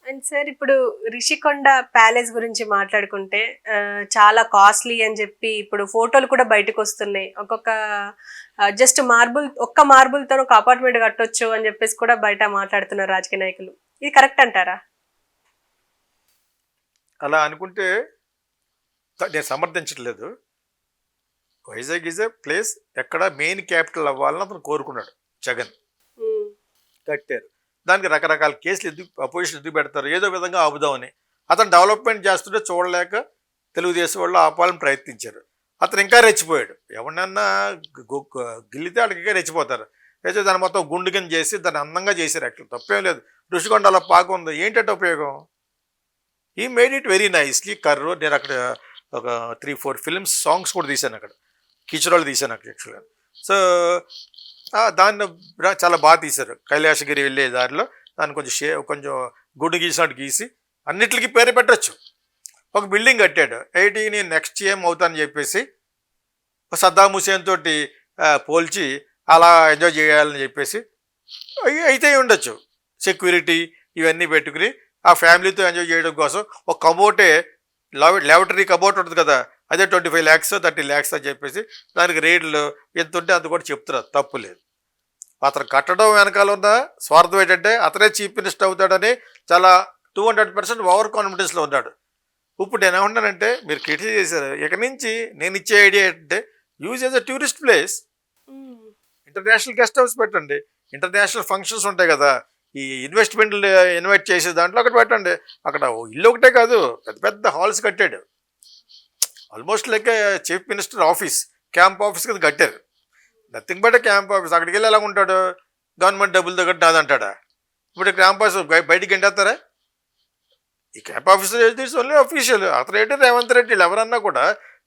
And sir ఇప్పుడు Rishikonda palace గురించి మాట్లాడుకుంటే చాలా కాస్ట్లీ అని చెప్పి ఇప్పుడు ఫోటోలు కూడా బయటకు వస్తున్నాయి. ఒక్కొక్క ఒక్క మార్బుల్‌తో ఒక అపార్ట్‌మెంట్ కట్టొచ్చు అని చెప్పేసి కూడా బయట మాట్లాడుతున్నారు రాజకీయ నాయకులు. ఇది కరెక్ట్ అంటారా? అలా అనుకుంటే నేను సమర్థించట్లేదు. వైజాగ్ ఈజ్ ఏ ప్లేస్ ఎక్కడ మెయిన్ క్యాపిటల్ అవ్వాలని అతను కోరుకున్నాడు జగన్. హ్మ్. కట్టారు. దానికి రకరకాల కేసులు అపోజిషన్ ఎందుకు పెడతారు, ఏదో విధంగా ఆపుదామని. అతను డెవలప్మెంట్ చేస్తుంటే చూడలేక తెలుగుదేశం వాళ్ళు ఆపాలని ప్రయత్నించారు. అతను ఇంకా రెచ్చిపోయాడు. ఎవరినన్నా గిల్లితే వాళ్ళకి ఇంకా రెచ్చిపోతారు. అయితే దాన్ని మొత్తం గుండు కింద చేసి దాన్ని అందంగా చేశారు. యాక్చువల్ తప్పేం లేదు. ఋషికొండ అలా పాక ఉంది, ఏంటంటే ఉపయోగం? ఈ మేడ్ ఇట్ వెరీ నైస్లీ. కర్రు నేను అక్కడ ఒక 3-4 ఫిల్మ్స్ సాంగ్స్ కూడా తీశాను అక్కడ. కిచరాలు తీశాను అక్కడ యాక్చువల్గా. సో దాన్ని చాలా బాగా తీశారు. కైలాసగిరి వెళ్ళే దారిలో దాన్ని కొంచెం గుడ్డు గీసినట్టు గీసి అన్నిటికీ పేరు పెట్టచ్చు. ఒక బిల్డింగ్ కట్టాడు. నేను నెక్స్ట్ ఏం అవుతానని చెప్పేసి సద్దాం హుసేన్ తోటి పోల్చి అలా ఎంజాయ్ చేయాలని చెప్పేసి అయితే ఉండొచ్చు. సెక్యూరిటీ ఇవన్నీ పెట్టుకుని ఆ ఫ్యామిలీతో ఎంజాయ్ చేయడం కోసం ఒక కబోటే ల్యాబొటరీ కబోట్ ఉంటుంది కదా, అదే 25 lakhs 30 lakhs అని చెప్పేసి దానికి రేట్లు ఎంత ఉంటే అంత కూడా చెప్తున్నారు. తప్పు లేదు. అతను కట్టడం వెనకాల ఉన్న స్వార్థం ఏంటంటే అతనే చీఫ్ మినిస్టర్ అవుతాడని చాలా 200% ఓవర్ కాన్ఫిడెన్స్లో ఉన్నాడు. ఇప్పుడు నేను ఏమంటానంటే మీరు క్రిటిసైజ్ చేశారు. ఇక నుంచి నేను ఇచ్చే ఐడియా ఏంటంటే use as a tourist place. International guest house పెట్టండి. ఇంటర్నేషనల్ ఫంక్షన్స్ ఉంటాయి కదా, ఈ ఇన్వెస్ట్మెంట్లు ఇన్వైట్ చేసే దాంట్లో ఒకటి పెట్టండి. అక్కడ ఇల్లు ఒకటే కాదు, పెద్ద పెద్ద హాల్స్ కట్టాడు. Almost like chief minister office, camp office కింద కట్టారు. Nothing but camp office. అక్కడికి వెళ్ళి ఎలా ఉంటాడు? గవర్నమెంట్ డబ్బులతో కట్టి నాదంటాడా? ఇప్పుడు క్యాంప్ ఆఫీస్ బయటికి ఎంటేస్తారా? ఈ క్యాంప్ ఆఫీస్ ఓన్లీ అఫీషియల్. అతను ఏంటి రేవంత్ రెడ్డి ఎవరన్నా కూడా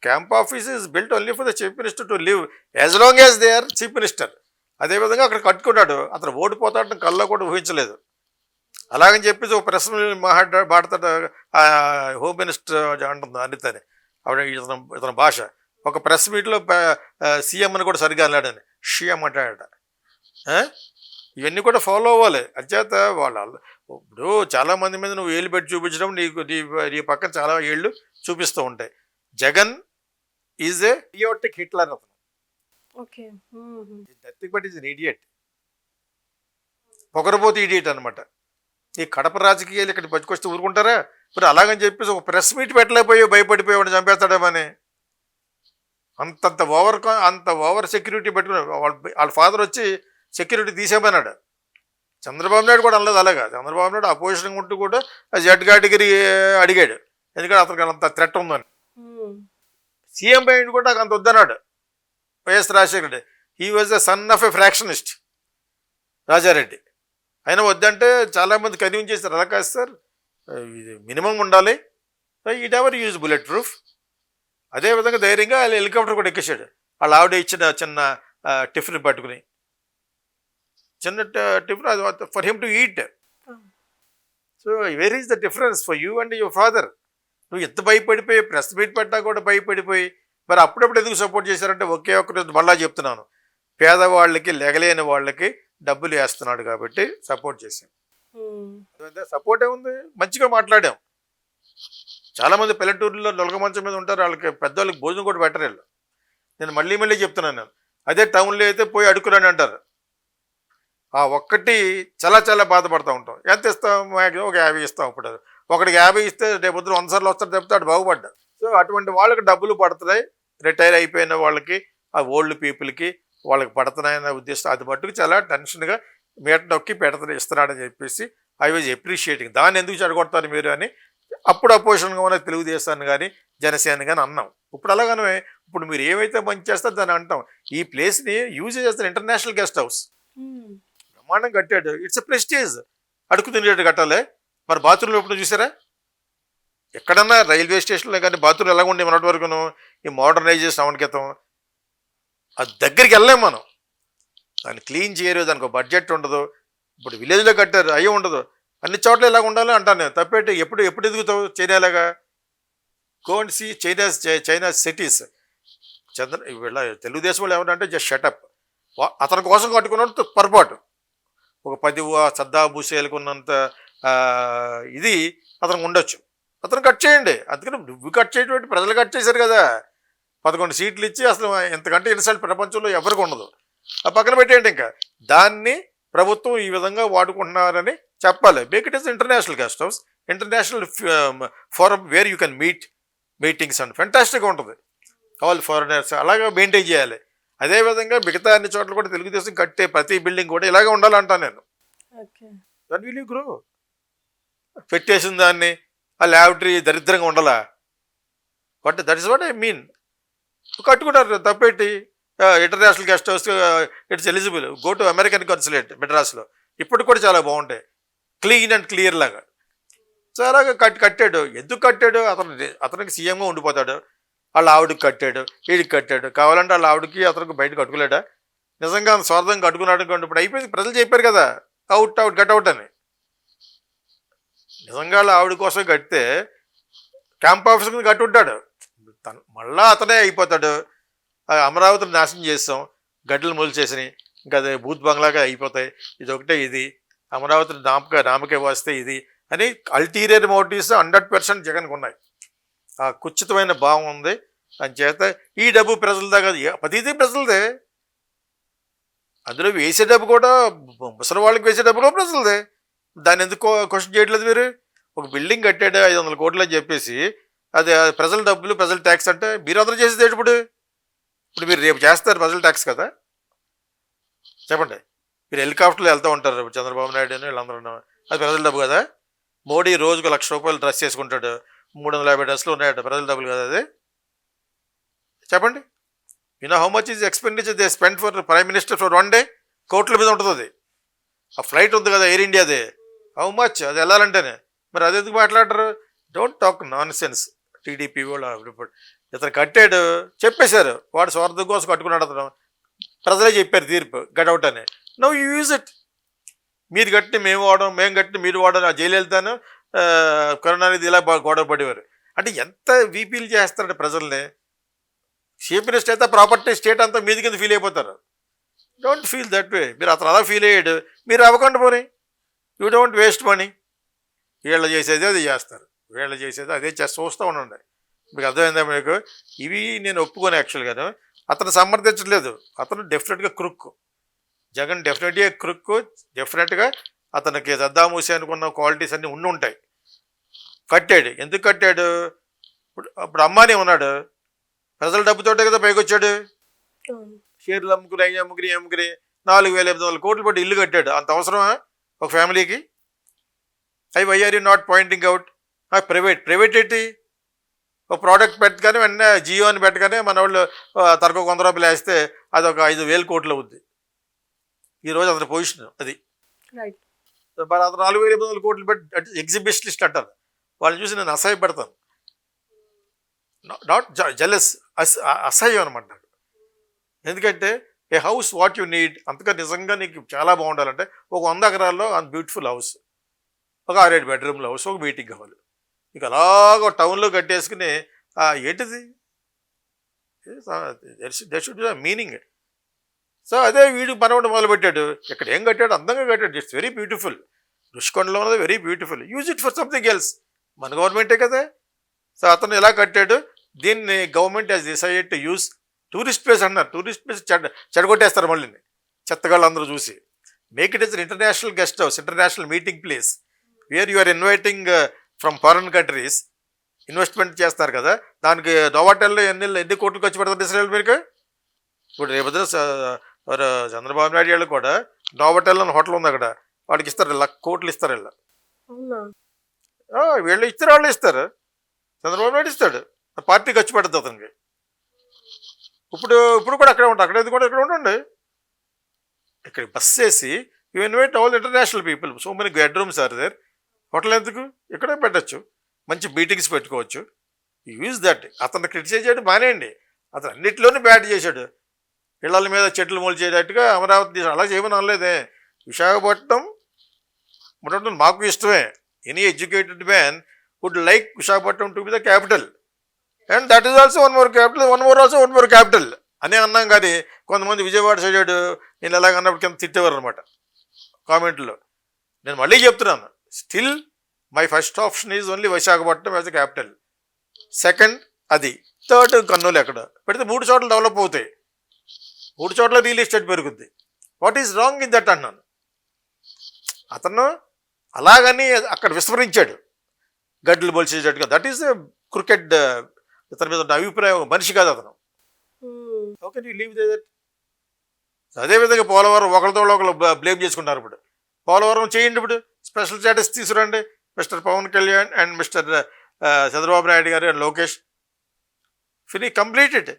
camp office is built only for the chief minister to live as long as they are chief minister. అదేవిధంగా అక్కడ కట్టుకున్నాడు. అతను ఓడిపోతాడని కల్లో కూడా ఊహించలేదు. అలాగని చెప్పేసి ఒక ప్రెస్ మాట్లాడతాడు హోమ్ మినిస్టర్ అంటుంది అనితని. ఆవిడ ఇతని భాష. ఒక ప్రెస్ మీట్లో సీఎం అని కూడా సరిగా అన్నాడని షీఎం అంటాడట. ఇవన్నీ కూడా ఫాలో అవ్వాలి. అంచేత వాళ్ళు ఇప్పుడు చాలామంది మీద నువ్వు ఏళ్ళు పెట్టి చూపించడం నీ పక్కన చాలా ఏళ్ళు చూపిస్తూ ఉంటాయి. Jagan is a idiotic Hitler. అతను nothing but is an idiot. పొగరబోతు ఇడియట్ అనమాట. ఈ కడప రాజకీయాలు ఇక్కడ పట్టుకొస్తే ఊరుకుంటారా? మరి అలాగని చెప్పేసి ఒక ప్రెస్ మీట్ భయపడిపోయి చంపేస్తాడేమని అంత ఓవర్ సెక్యూరిటీ పెట్టుకుని వాళ్ళ ఫాదర్ వచ్చి సెక్యూరిటీ తీసేమన్నాడు. చంద్రబాబు నాయుడు కూడా అనలేదు అలాగా. చంద్రబాబు నాయుడు అపోజిషన్ ఉంటూ కూడా జెడ్ కేటగిరీ అడిగాడు, ఎందుకంటే అతనికి అంత థ్రెట్ ఉందని. సీఎం అయ్యింది కూడా నాకు అంత వద్దన్నాడు YS Rajasekhara Reddy. He was the son of a factionist Rajareddy. అయినా వద్దంటే చాలామంది కన్విన్స్ చేస్తారు. అలా కాదు సార్, ఇది మినిమం ఉండాలి. Eat ever use bullet proof. అదేవిధంగా ధైర్యంగా హెలికాప్టర్ కూడా ఎక్కేసాడు. వాళ్ళ ఆవిడ ఇచ్చిన చిన్న టిఫిన్ పట్టుకుని, చిన్న tiffin for him to eat. So where is the difference for you and your father? నువ్వు ఎంత భయపడిపోయి ప్రెస్ మీట్ పెట్టా కూడా భయపడిపోయి మరి అప్పుడప్పుడు ఎందుకు సపోర్ట్ చేశారంటే ఒకే ఒక్కరోజు మళ్ళా చెప్తున్నాను, పేదవాళ్ళకి లెగలేని వాళ్ళకి డబ్బులు వేస్తున్నాడు కాబట్టి సపోర్ట్ చేశాం. సపోర్ట్ ఏముంది? మంచిగా మాట్లాడాం. చాలామంది పల్లెటూరులో నొలగ మంచం మీద ఉంటారు, వాళ్ళకి పెద్దవాళ్ళకి భోజనం కూడా పెట్టరు వీళ్ళు. నేను మళ్ళీ చెప్తున్నాను. నేను అదే టౌన్లో అయితే పోయి అడుక్కురాని అంటారు. ఆ ఒక్కటి చాలా చాలా బాధపడుతూ ఉంటాం. ఎంత ఇస్తాం? మ్యాక్సిమం ఒక 50 ఇస్తాం. ఇప్పుడు ఒకటికి 50 ఇస్తే రేపు పొద్దున 100 సార్లు వస్తాడు చెప్తాడు బాగుపడ్డా. సో అటువంటి వాళ్ళకి డబ్బులు పడుతున్నాయి. రిటైర్ అయిపోయిన వాళ్ళకి, ఆ ఓల్డ్ పీపుల్కి వాళ్ళకి పడుతున్నాయన్న ఉద్దేశం. అది మట్టుకు చాలా టెన్షన్గా మీట నొక్కి ఇస్తున్నాడని చెప్పేసి ఐ వాజ్ అప్రిషియేటింగ్. దాన్ని ఎందుకు చెడగొడతారు మీరు అని అప్పుడు అపోజిషన్గా ఉన్న తెలుగుదేశాన్ని కానీ జనసేన కానీ అన్నాం. ఇప్పుడు అలాగనే ఇప్పుడు మీరు ఏమైతే మంచి చేస్తారో దాన్ని అంటాం. ఈ ప్లేస్ని యూజ్ చేస్తారు ఇంటర్నేషనల్ గెస్ట్ హౌస్. బ్రహ్మాండం కట్టాడు. It's a prestige. అడుగు తినేటట్టు కట్టాలి. మరి బాత్రూంలో ఎప్పుడు చూసారా? ఎక్కడన్నా రైల్వే స్టేషన్లో కానీ బాత్రూమ్ ఎలాగ ఉండే మొన్నటి వరకును ఈ మోడర్నైజేషన్ అవనకితం అది దగ్గరికి వెళ్ళలేము మనం. దాన్ని క్లీన్ చేయరు, దానికి ఒక బడ్జెట్ ఉండదు. ఇప్పుడు విలేజ్లో కట్టారు, అయ్యే ఉండదు. అన్ని చోట్ల ఇలాగ ఉండాలి అంటాను నేను. తప్పేటి ఎప్పుడు ఎదుగుతావు చైనాలాగా? Go and see China cities. వీళ్ళ తెలుగుదేశం వాళ్ళు ఏమంటే జస్ట్ షటప్. అతని కోసం కట్టుకున్నట్టు పొరపాటు. ఒక 10 సద్దాం హుసేన్కు ఉన్నంత ఇది అతనికి ఉండొచ్చు. అతను కట్ చేయండి. అందుకని నువ్వు కట్ చేయటువంటి ప్రజలు కట్ చేశారు కదా, 11 సీట్లు ఇచ్చి అసలు ఎంతకంటే ఇన్సల్ట్ ప్రపంచంలో ఎవరికి ఉండదు. ఆ పక్కన పెట్టేయండి. ఇంకా దాన్ని ప్రభుత్వం ఈ విధంగా వాడుకుంటున్నారని చెప్పాలి. Make it is international guest house, international forum where you can meetings and ఫెంటాస్టిక్గా ఉంటుంది. ఆల్ ఫారినర్స్ అలాగా మెయింటైన్ చేయాలి. అదేవిధంగా మిగతా అన్ని చోట్ల కూడా తెలుగుదేశం కట్టే ప్రతి బిల్డింగ్ కూడా ఇలాగే ఉండాలంటాను నేను. That will you grow. పెట్టేసిన దాన్ని ఆ ల్యాబొరేటరీ దరిద్రంగా ఉండాలా? That is what I mean. కట్టుకుంటారు తప్పేటి. International guest house it's eligible. Go to American consulate మెడ్రాస్లో. ఇప్పుడు కూడా చాలా బాగుంటాయి, క్లీన్ అండ్ క్లియర్ లాగా. చాలా కట్టాడు. ఎందుకు కట్టాడు? అతనికి సీఎంగా ఉండిపోతాడు. వాళ్ళ ఆవిడకి కట్టాడు, వీడికి కట్టాడు. కావాలంటే వాళ్ళ ఆవిడకి అతనికి బయట కట్టుకోలేడా? నిజంగా స్వార్థం కట్టుకున్నాడు అనుకోండి. ఇప్పుడు అయిపోయింది. ప్రజలు చెప్పారు కదా అవుట్ కట్ అవుట్ అని. నిజంగా వాళ్ళ ఆవిడ కోసం కడితే క్యాంప్ ఆఫీస్ కింద కట్టుంటాడు. మళ్ళా అతనే అయిపోతాడు. అమరావతిని నాశనం చేస్తాం, గడ్డలు మొలిచేసినాయి, ఇంకా అదే బూత్ బంగ్లాగా అయిపోతాయి. ఇది ఒకటే, ఇది అమరావతిని నామకే వస్తే ఇది అని అల్టీరియర్ మోటివ్స్ 100% జగన్కి ఉన్నాయి. ఆ కుచితమైన భావం ఉంది. అని చేత ఈ డబ్బు ప్రజలదా కాదు, ప్రతిదీ ప్రజలదే. అందులో వేసే డబ్బు కూడా ముసలి వాళ్ళకి వేసే డబ్బు కూడా ప్రజలదే. దాన్ని ఎందుకు క్వశ్చన్ చేయట్లేదు మీరు? ఒక బిల్డింగ్ కట్టాడు 500 కోట్లు అని చెప్పేసి అది ప్రజల డబ్బులు, ప్రజల ట్యాక్స్ అంటే మీరు అందరూ చేసేది ఇప్పుడు మీరు రేపు చేస్తారు ప్రజల ట్యాక్స్ కదా. చెప్పండి. మీరు హెలికాప్టర్లో వెళ్తూ ఉంటారు చంద్రబాబు నాయుడు అని వీళ్ళందరూ, అది ప్రజల డబ్బు కదా. మోడీ రోజుకు 1,00,000 రూపాయలు డ్రెస్ చేసుకుంటాడు, 350 డ్రెస్సులు ఉన్నాయట, ప్రజల డబ్బులు కదా అది. చెప్పండి. How much is expenditure they spend for prime minister for 1 day? కోట్ల మీద ఉంటుంది. ఆ ఫ్లైట్ ఉంది కదా ఎయిర్ ఇండియాదే, హౌ మచ్ అది వెళ్ళాలంటేనే. మరి అది ఎందుకు మాట్లాడరు? Don't talk non sense. TDP వాళ్ళు ఇతను కట్టాడు, చెప్పేశారు వాడు స్వార్థం కోసం కట్టుకున్నాడు అతను. ప్రజలే చెప్పారు తీర్పు గడౌట్ అని. Now you use it. మీరు కట్టి మేము వాడడం, మేము కట్టి మీరు వాడడం. ఆ జయలలితాను కరుణానిధి ఇలా గొడవ పడేవారు. అంటే ఎంత వీపీలు చేస్తారంటే ప్రజల్ని. చీఫ్ మినిస్టర్ అయితే ప్రాపర్టీ స్టేట్ అంతా మీది కింద ఫీల్ అయిపోతారు. Don't feel that way. మీరు అతను అలా ఫీల్ అయ్యాడు, మీరు అవ్వకుండా పోనీ. You don't waste money. వీళ్ళు చేసేది అది చేస్తారు, వీళ్ళు చేసేది అదే చూస్తూ ఉండండి. మీకు అర్థమైందా మీకు? ఇవి నేను ఒప్పుకొని యాక్చువల్గాను అతను సమర్థించట్లేదు. అతను డెఫినెట్గా క్రుక్. జగన్ డెఫినెట్గా క్రుక్. డెఫినెట్గా అతనికి సద్దాం హుసేన్కు ఉన్న క్వాలిటీస్ అన్నీ ఉంటాయి. కట్టాడు. ఎందుకు కట్టాడు? ఇప్పుడు అమ్మాని ఉన్నాడు, ప్రజల డబ్బుతోటే కదా పైకి వచ్చాడు. షేర్లు అమ్ముకుని అమ్ముకుని 4,800 కోట్లు పెట్టి ఇల్లు కట్టాడు. అంత అవసరమా ఒక ఫ్యామిలీకి? Why are you not pointing out? Private ఏంటి? ఒక ప్రోడక్ట్ పెట్టగానే వెంటనే జియో అని పెట్టగానే మన వాళ్ళు తరకు 100 రూపాయలు వేస్తే అది ఒక 5,000 కోట్లు అవుద్ది. ఈరోజు అతని పొజిషన్ అది. మరి అతను 4,800 కోట్లు పెట్టి ఎగ్జిబిషనిస్ట్ అంటారు. వాళ్ళని చూసి నేను అసహ్యపడతాను. నాట్ జెలస్, అసహ్యం అనమాట. ఎందుకంటే ఏ హౌస్ వాట్ యు నీడ్. అంతగా నిజంగా నీకు చాలా బాగుండాలంటే ఒక 100 ఎకరాల్లో బ్యూటిఫుల్ హౌస్, ఒక 6-7 బెడ్రూమ్ల హౌస్, ఒక మీటింగ్ హాల్. ఇక అలాగ టౌన్లో కట్టేసుకుని ఏంటిది? That should be meaning. So అదే వీడు మనవడు మొదలుపెట్టాడు. ఇక్కడ ఏం కట్టాడు? అందంగా కట్టాడు. It's very beautiful. రుషికొండలో ఉన్నది very beautiful. Use it for something else. మన గవర్నమెంటే కదా. సో అతను ఎలా కట్టాడు? దీన్ని government has decided to use tourist place అన్నారు. టూరిస్ట్ ప్లేస్ చెడగొట్టేస్తారు మళ్ళీ చెత్తగాళ్ళు అందరూ చూసి. Make it is international guest house, international meeting place where you are inviting from foreign countries. Investment చేస్తారు కదా. దానికి నోవాటెల్లో ఎన్ని కోట్లు ఖర్చు పెడతారు ఇస్రాయల్ మీకు? ఇప్పుడు రేపు చంద్రబాబు నాయుడు వాళ్ళు కూడా నోవాటెల్లో హోటల్ ఉంది అక్కడ, వాడికి ఇస్తారు 1,00,000 కోట్లు ఇస్తారు. వీళ్ళు ఇస్తారు, వాళ్ళు ఇస్తారు. చంద్రబాబు నాయుడు ఇస్తాడు, పార్టీ ఖర్చు పెడుతుంది అతనికి. ఇప్పుడు కూడా అక్కడే ఉంటాయి. అక్కడేది కూడా ఇక్కడ ఉండండి. ఇక్కడ బస్ చేసి you invite all international people. So many bedrooms are there. Hotel ఎందుకు? ఇక్కడే పెట్టచ్చు, మంచి మీటింగ్స్ పెట్టుకోవచ్చు. Use that. అతను క్రిటిసైజ్ చేయడం మానేయండి. అతను అన్నింటిలోనూ బ్యాట్ చేశాడు. ఇళ్ల మీద చెట్లు మొలిచేటట్టుగా అమరావతి అలా చేయమని అనలేదే. విశాఖపట్నం మాకు ఇష్టమే. Any educated man would like Visakhapatnam to be the capital, and that is also one more capital అని అన్నాం. కానీ కొంతమంది విజయవాడ సైడ్ నేను ఎలాగన్నప్పుడు కింద తిట్టేవారు అనమాట కామెంట్లో. నేను మళ్ళీ చెప్తున్నాను, still my first option is only Visakhapatnam as a capital. Second అది. థర్డ్ కర్నూలు ఎక్కడ పెడితే 3 చోట్ల డెవలప్ అవుతాయి, 3 చోట్ల రియల్ ఎస్టేట్ పెరుగుద్ది. What is wrong in that అన్నాను. అతను అలాగని అక్కడ విస్మరించాడు, గడ్డలు బలిచేటట్టుగా. That is cricket. ఇతని మీద ఉన్న అభిప్రాయం మనిషి కాదు అతను. Okay, you leave that. అదేవిధంగా పోలవరం ఒకరితో ఒకరు బ్లేమ్ చేసుకుంటారు. ఇప్పుడు పోలవరం చేయండి, ఇప్పుడు స్పెషల్ స్టేటస్ తీసుకురండి, mister Pawan Kalyan and mister Chandrababu Naidu garu and Lokesh. Completed.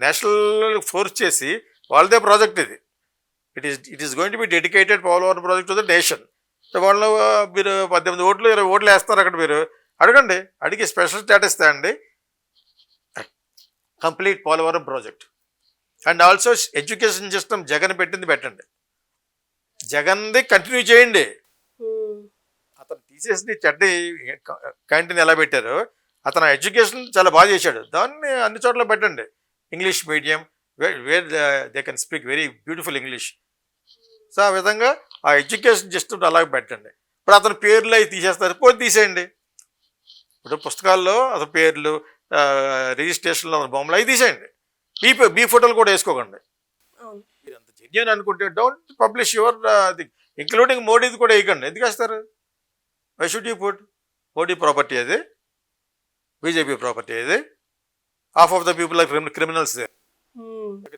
National force చేసి వాళ్ళదే ప్రాజెక్ట్ ఇది. It is going to be dedicated Polavaram project to the nation. వాళ్ళు మీరు 18 ఓట్లు 20 ఓట్లు వేస్తారు అక్కడ. మీరు అడగండి, అడిగి స్పెషల్ స్టేటస్ తేండి, complete Polavaram project. And also education system Jagan పెట్టింది పెట్టండి, జగన్ది కంటిన్యూ చేయండి. అతను తీసేసి చెడ్డి క్యాంటీన్ ఎలా పెట్టారో అతను ఎడ్యుకేషన్ చాలా బాగా చేశాడు, దాన్ని అన్ని చోట్ల పెట్టండి. English medium where they can speak very beautiful English. So ఆ విధంగా ఆ ఎడ్యుకేషన్ సిస్టమ్ అలాగే పెట్టండి. ఇప్పుడు అతని పేర్లు అవి తీసేస్తారు, పోయి తీసేయండి. ఇప్పుడు పుస్తకాల్లో అతని పేర్లు, రిజిస్ట్రేషన్లో బొమ్మలు అవి తీసేయండి. మీ ఫోటోలు కూడా వేసుకోకండి. మీరు అంత జెన్యూన్ అనుకుంటే డోంట్ పబ్లిష్ యువర్ ఇంక్లూడింగ్ మోడీది కూడా వేయకండి. ఎందుకు వేస్తారు? Why should you put? Modi property అది, బీజేపీ ప్రాపర్టీ అది. Half of the people are criminals.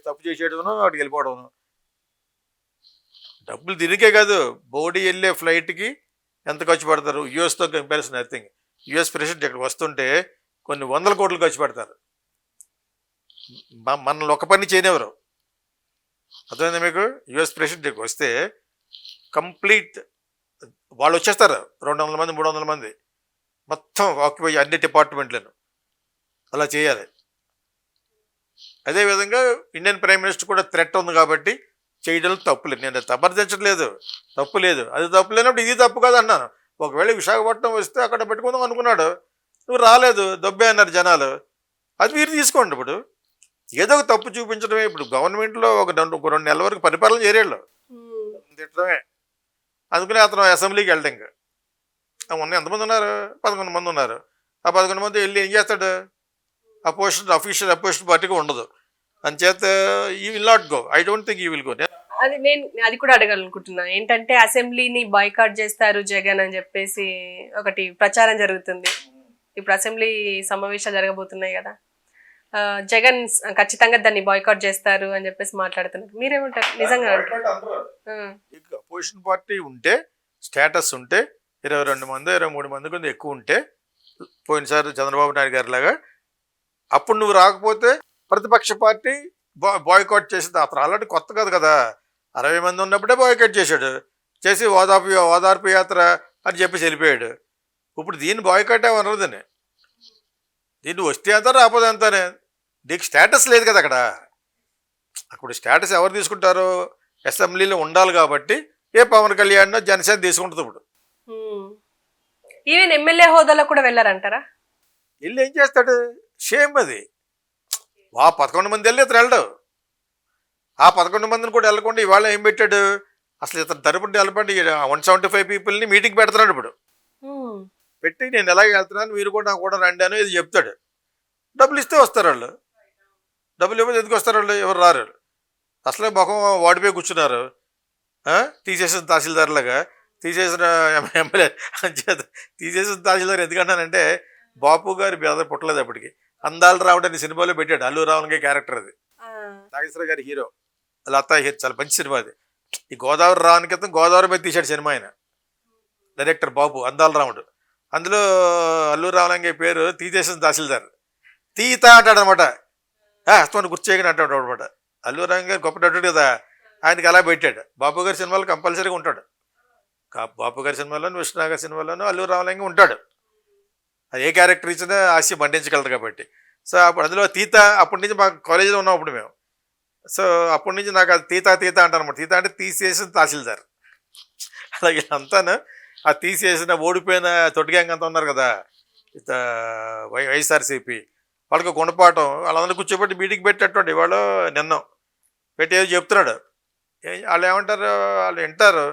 తప్పు చేసేయడం వాటికి వెళ్ళిపోవడం. డబ్బులు తిరిగే కాదు, మోడీ వెళ్ళే ఫ్లైట్కి ఎంత ఖర్చు పెడతారు? యూఎస్తో కంపారిజన్ నథింగ్. యూఎస్ ప్రెసిడెంట్ ఇక్కడ వస్తుంటే కొన్ని 100 కోట్లు ఖర్చు పెడతారు. మనల్ని ఒక పని చేయనివ్వరు. అర్థమైంది మీకు? యూఎస్ ప్రెసిడెంట్కి వస్తే కంప్లీట్ వాళ్ళు వచ్చేస్తారు, 200 మంది 300 మంది మొత్తం ఆక్యుపై అన్ని డిపార్ట్మెంట్లను. అలా చేయాలి. అదేవిధంగా ఇండియన్ ప్రైమ్ మినిస్టర్ కూడా థ్రెట్ ఉంది కాబట్టి చేయడం తప్పులేదు. నేను సమర్థించట్లేదు, తప్పు లేదు. అది తప్పు లేనప్పుడు ఇది తప్పు కాదు అన్నాను. ఒకవేళ విశాఖపట్నం వస్తే అక్కడ పెట్టుకుందాం అనుకున్నాడు, నువ్వు రాలేదు, దొబ్బే అన్నారు జనాలు. అది మీరు తీసుకోండి. ఇప్పుడు ఏదో ఒక తప్పు చూపించడమే. ఇప్పుడు గవర్నమెంట్లో ఒక 2 నెలల వరకు పరిపాలన చేరేళ్ళు తిట్టడమే. అందుకనే అతను అసెంబ్లీకి వెళ్ళడం. ఇంకా ఎంతమంది ఉన్నారు? 11 మంది ఉన్నారు. ఆ 11 మంది వెళ్ళి ఏం చేస్తాడు? అఫీషియల్ అపోజిషన్ పార్టీగా ఉండదు. అంచేత ఈ will not go. I don't think ఈ విల్ గో. అది నేను అది కూడా అడగాలనుకుంటున్నా. ఏంటంటే అసెంబ్లీని బాయ్కాట్ చేస్తారు జగన్ అని చెప్పేసి ఒకటి ప్రచారం జరుగుతుంది. ఇప్పుడు అసెంబ్లీ సమావేశాలు జరగబోతున్నాయి కదా, జగన్ ఖచ్చితంగా దాన్ని బాయ్కాట్ చేస్తారు అని చెప్పేసి మాట్లాడుతున్నారు. మీరేమంటారు? నిజంగా అపోజిషన్ పార్టీ ఉంటే, స్టేటస్ ఉంటే 22 మంది 23 మంది కొంచెం ఎక్కువ ఉంటే, పోయినసారి చంద్రబాబు నాయుడు గారి లాగా, అప్పుడు నువ్వు రాకపోతే ప్రతిపక్ష పార్టీ బాయ్కాట్ చేసింది. అతను ఆల్రెడీ కొత్త కాదు కదా, 60 మంది ఉన్నప్పుడే బాయ్కాట్ చేశాడు. చేసి ఓదార్పు యాత్ర అని చెప్పేసి వెళ్ళిపోయాడు. ఇప్పుడు దీన్ని బాయ్కాట్ అనరదని, దీన్ని వస్తే అంతా రాకపోతే అంతానే. నీకు స్టేటస్ లేదు కదా అక్కడ. అప్పుడు స్టేటస్ ఎవరు తీసుకుంటారు? అసెంబ్లీలో ఉండాలి కాబట్టి ఏ పవన్ కళ్యాణ్ జనసేన తీసుకుంటుంది. ఇప్పుడు ఈవెన్ ఎమ్మెల్యే హోదాలో కూడా వెళ్ళారంటారా? వెళ్ళి ఏం చేస్తాడు? షేమ్ అది. 11 మంది వెళ్ళి ఇతను వెళ్ళడు. ఆ 11 మందిని కూడా వెళ్ళకుండా ఇవాళ ఏం పెట్టాడు? అసలు ఇతను తరపున వెళ్ళబడి 175 పీపుల్ని మీటింగ్ పెడుతున్నాడు. ఇప్పుడు పెట్టి నేను ఎలాగ వెళ్తున్నాను, మీరు కూడా నాకు కూడా రండి అని ఇది చెప్తాడు. డబ్బులు ఇస్తే వస్తారు వాళ్ళు. డబ్బులు ఇవ్వదు ఎందుకు వస్తారు వాళ్ళు? ఎవరు రారు. అసలే ముఖం వాడిపోయి కూర్చున్నారు. తీసేసిన తహసీల్దార్లాగా, తీసేసిన ఎమ్మెల్యే అంచేత తీసేసిన తహసీల్దార్. ఎందుకంటానంటే బాపు గారి మీద పుట్టలేదు అప్పటికి. అందాలు రావడానికి సినిమాలో పెట్టాడు, అల్లు రావణ్ క్యారెక్టర్. అది నాగేశ్వర గారి హీరో, లతా హీరో. చాలా మంచి సినిమా అది. ఈ గోదావరి రావణ్ క్రితం గోదావరి మీద తీశాడు సినిమా ఆయన, డైరెక్టర్ బాబు, అందాల రాముడు. అందులో అల్లు రావణ్ పేరు తీసేసిన తహసీల్దార్. తీత అంటాడు అనమాట. అస్తమాన్ని గుర్చేయని అంటాడు అనమాట. అల్లు రావణ్ గారు గొప్ప నటుడు కదా, ఆయనకి అలా పెట్టాడు. బాబు గారి సినిమాలో కంపల్సరీగా ఉంటాడు. బాబు గారి సినిమాలోను, విష్ణు గారి సినిమాలోను అల్లు రావణ్ ఉంటాడు. అది ఏ క్యారెక్టర్ ఇచ్చినా ఆశ బంధించగలరు కాబట్టి. సో అప్పుడు అందులో తీత, అప్పటి నుంచి మాకు కాలేజీలో ఉన్నాం అప్పుడు మేము. సో అప్పటి నుంచి నాకు అది తీత అంటాను అనమాట. తీత అంటే తీసేసిన తహసీల్దార్. అలాగే అంతాను ఆ తీసేసిన ఓడిపోయిన తొట్టి గ్యాంగ్ అంతా ఉన్నారు కదా, వైఎస్ఆర్సీపీ వాళ్ళకి గుణపాఠం. వాళ్ళందరూ కూర్చోబెట్టి మీటింగ్ పెట్టేటటువంటి వాళ్ళు నిన్న పెట్టి ఏదో చెప్తున్నాడు. వాళ్ళు ఏమంటారు? వాళ్ళు వింటారు.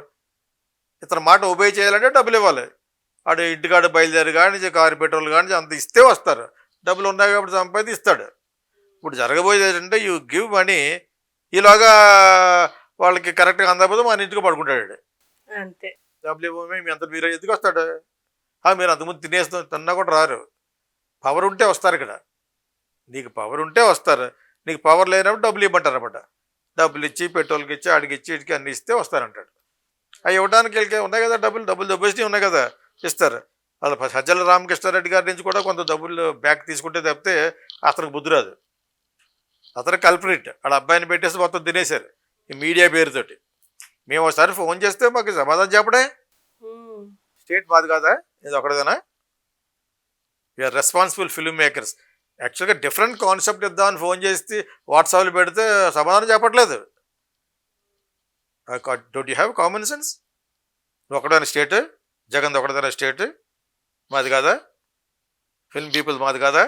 ఇతని మాట ఒబే చేయాలంటే డబ్బులు ఇవ్వాలి. ఆడు ఇంటికాడ బయలుదేరి కానీ కారు పెట్రోల్ కానీ అంత ఇస్తే వస్తారు. డబ్బులు ఉన్నాయి కాబట్టి సంపాదించి ఇస్తాడు. ఇప్పుడు జరగబోయేది ఏంటంటే యూ గివ్ మనీ, ఈలోగా వాళ్ళకి కరెక్ట్గా అందకపోతే మన ఇంటికి పడుకుంటాడు. అంతే. డబ్బులు ఇవ్వమే మీ అంత మీరు ఎందుకు వస్తాడు? మీరు అంతకుముందు తిన్నా కూడా రారు. పవర్ ఉంటే వస్తారు ఇక్కడ. నీకు పవర్ ఉంటే వస్తారు. నీకు పవర్ లేనప్పుడు డబ్బులు ఇవ్వమంటారు అనమాట. డబ్బులు ఇచ్చి పెట్రోల్కి ఇచ్చి అడిగిచ్చి ఇటుకి అన్ని ఇస్తే వస్తారంటాడు. అవి ఇవ్వడానికి వెళ్ళి ఉన్నాయి కదా, డబ్బులు దబ్బేసినవి ఉన్నాయి కదా, ఇస్తారు. అలా సజ్జల రామకృష్ణారెడ్డి గారి నుంచి కూడా కొంత డబ్బులు బ్యాక్ తీసుకుంటే తప్పితే అతనికి బుద్ధి రాదు. అతను కల్పరేట్. వాళ్ళ అబ్బాయిని పెట్టేసి మొత్తం తినేశారు ఈ మీడియా పేరుతోటి. మేము ఒకసారి ఫోన్ చేస్తే మాకు సమాధానం చెప్పడే. స్టేట్ మాది కాదా ఇది ఒకటిదేనా? We are responsible film makers. యాక్చువల్గా డిఫరెంట్ కాన్సెప్ట్ ఇద్దామని ఫోన్ చేసి వాట్సాప్లో పెడితే సమాధానం చెప్పట్లేదు. Don't you have common sense? నువ్వు ఒకటైనా స్టేట్, జగన్ ఒకటిదైనా స్టేట్, మాది కాదా? ఫిల్మ్ పీపుల్ మాది కాదా?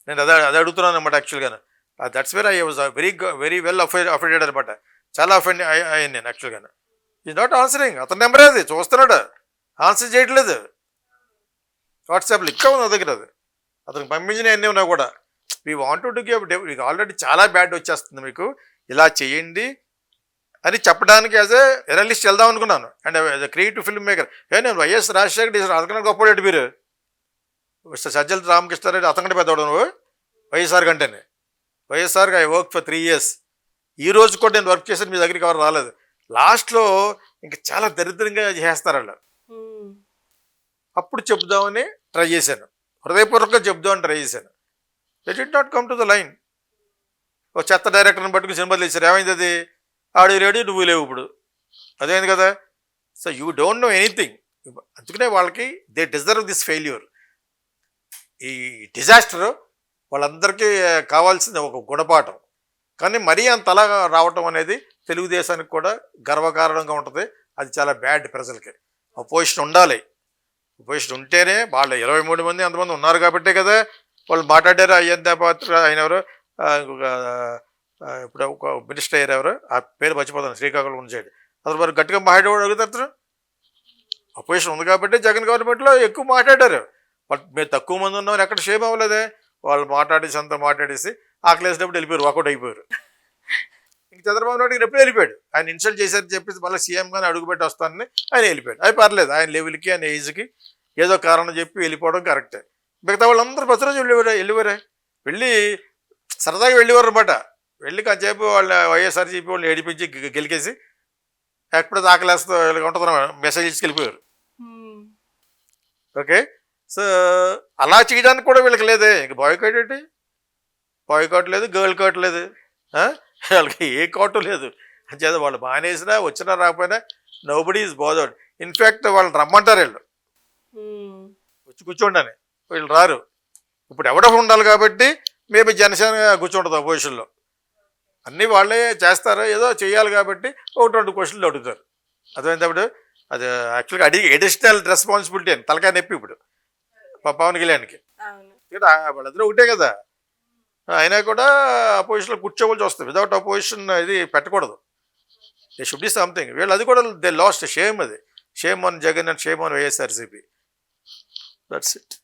నేను అదే అడుగుతున్నాను అనమాట. యాక్చువల్గా that's where I was very well offended అనమాట. చాలా అఫెండ్ అయ్యాను నేను యాక్చువల్గా. Is not answering. అతని నెంబరే అది, చూస్తున్నాడు, ఆన్సర్ చేయట్లేదు. వాట్సాప్లో ఇంకా ఉంది నా దగ్గర అది. అతనికి పంపించిన అన్నీ ఉన్నా కూడా వీ వాంట్ టు గివ్, మీకు ఆల్రెడీ చాలా బ్యాడ్ వచ్చేస్తుంది, మీకు ఇలా చేయండి అని చెప్పడానికి యాజ్ ఏ ఎనలిస్ట్ వెళ్దాం అనుకున్నాను. And as a creative film maker. నేను వైఎస్ రాజశేఖర్ అతకన్నా గొప్పవాడు మీరు. సజ్జల రామకృష్ణారెడ్డి అతకంటే పెద్దవాడు నువ్వు వైఎస్ఆర్ కంటేనే. వైఎస్ఆర్కి ఐ వర్క్ ఫర్ 3 years. ఈ రోజు కూడా నేను వర్క్ చేసి మీ దగ్గరికి ఎవరు రాలేదు. లాస్ట్లో ఇంకా చాలా దరిద్రంగా చేస్తారు వాళ్ళు. అప్పుడు చెప్దామని ట్రై చేశాను, హృదయపూర్వకంగా చెప్దామని ట్రై చేశాను. It did not come to the line. ఒక చెత్త డైరెక్టర్ని పట్టుకుని సినిమాలు తీశారు. ఏమైంది అది? ఆడు రెడీ, నువ్వు లేవు ఇప్పుడు. అదేంది కదా. So you don't know anything. అందుకనే వాళ్ళకి దే డిజర్వ్ దిస్ ఫెయిల్యూర్. ఈ డిజాస్టర్ వాళ్ళందరికీ కావాల్సిన ఒక గుణపాఠం. కానీ మరీ అంత అలా రావటం అనేది తెలుగుదేశానికి కూడా గర్వకారణంగా ఉంటుంది. అది చాలా బ్యాడ్ ప్రజలకి. అపోజిషన్ ఉండాలి. అపోజిషన్ ఉంటేనే వాళ్ళు 23 మంది అంతమంది ఉన్నారు కాబట్టే కదా వాళ్ళు మాట్లాడారు. అయ్యంత పాత్ర ఆయన ఎవరు, ఇప్పుడు ఒక మినిస్టర్ అయ్యారు ఎవరు, ఆ పేరు మర్చిపోతాను, శ్రీకాకుళం నుంచి. అసలు మరి గట్టిగా మాట్లాడేవాడు అడుగుతారు. అపోజిషన్ ఉంది కాబట్టి జగన్ గవర్నమెంట్లో ఎక్కువ మాట్లాడారు. బట్ మేము తక్కువ మంది ఉన్నాం, ఎక్కడ షేమ్ అవ్వలేదే. వాళ్ళు మాట్లాడేసి అంతా మాట్లాడేసి ఆకలి వేసినప్పుడు వెళ్ళిపోయారు, వాకౌట్ అయిపోయారు. ఇంక చంద్రబాబు నాయుడు ఎప్పుడు వెళ్ళిపోయాడు. ఆయన ఇన్సల్ట్ చేశారని చెప్పేసి మళ్ళీ సీఎంగానే అడుగుపెట్టి వస్తానని ఆయన వెళ్ళిపోయాడు. అది పర్లేదు, ఆయన లెవెల్కి ఆయన ఏజ్కి ఏదో కారణం చెప్పి వెళ్ళిపోవడం కరెక్టే. మిగతా వాళ్ళందరూ ప్రతిరోజు వెళ్ళిపోయారే. వెళ్ళి సరదాగా వెళ్ళేవారు అనమాట. వెళ్ళి కాసేపు వాళ్ళ వైఎస్ఆర్సీపీ వాళ్ళని ఏడిపించి గెలికేసి ఎప్పుడైతే ఆకలేస్తో ఉంటుంది మెసేజ్ ఇచ్చి వెళ్ళిపోయారు. ఓకే. సో అలా చేయడానికి కూడా వీళ్ళకి లేదే. ఇంక బాయ్కాట్ ఏంటి? బాయ్కాట్ లేదు, గర్ల్ కాట్ లేదు, వాళ్ళకి ఏ కాటు లేదు. అంచేత వాళ్ళు మానేసినా వచ్చినా రాకపోయినా నోబడీ ఈజ్ బాదర్డ్. ఇన్ఫ్యాక్ట్ వాళ్ళని రమ్మంటారు వీళ్ళు, వచ్చి కూర్చోండి అని. వీళ్ళు రారు. ఇప్పుడు ఎవడో ఉండాలి కాబట్టి మేబీ జనసేన కూర్చుంటుంది అపోజిషన్లో. అన్నీ వాళ్ళే చేస్తారు, ఏదో చేయాలి కాబట్టి 1-2 క్వశ్చన్లు అడుగుతారు. అర్థమైనప్పుడు అది యాక్చువల్గా అడిషనల్ రెస్పాన్సిబిలిటీ అని తలకాయ నొప్పి ఇప్పుడు పవన్ కళ్యాణ్కి. వాళ్ళందరూ ఒకటే కదా. అయినా కూడా అపోజిషన్లో కూర్చోవలసి వస్తుంది. వితౌట్ అపోజిషన్ ఇది పెట్టకూడదు. They should be something. వీళ్ళు అది కూడా దే లాస్ట్. షేమ్ అది. Shame on Jagan and shame on YSRCP. That's it.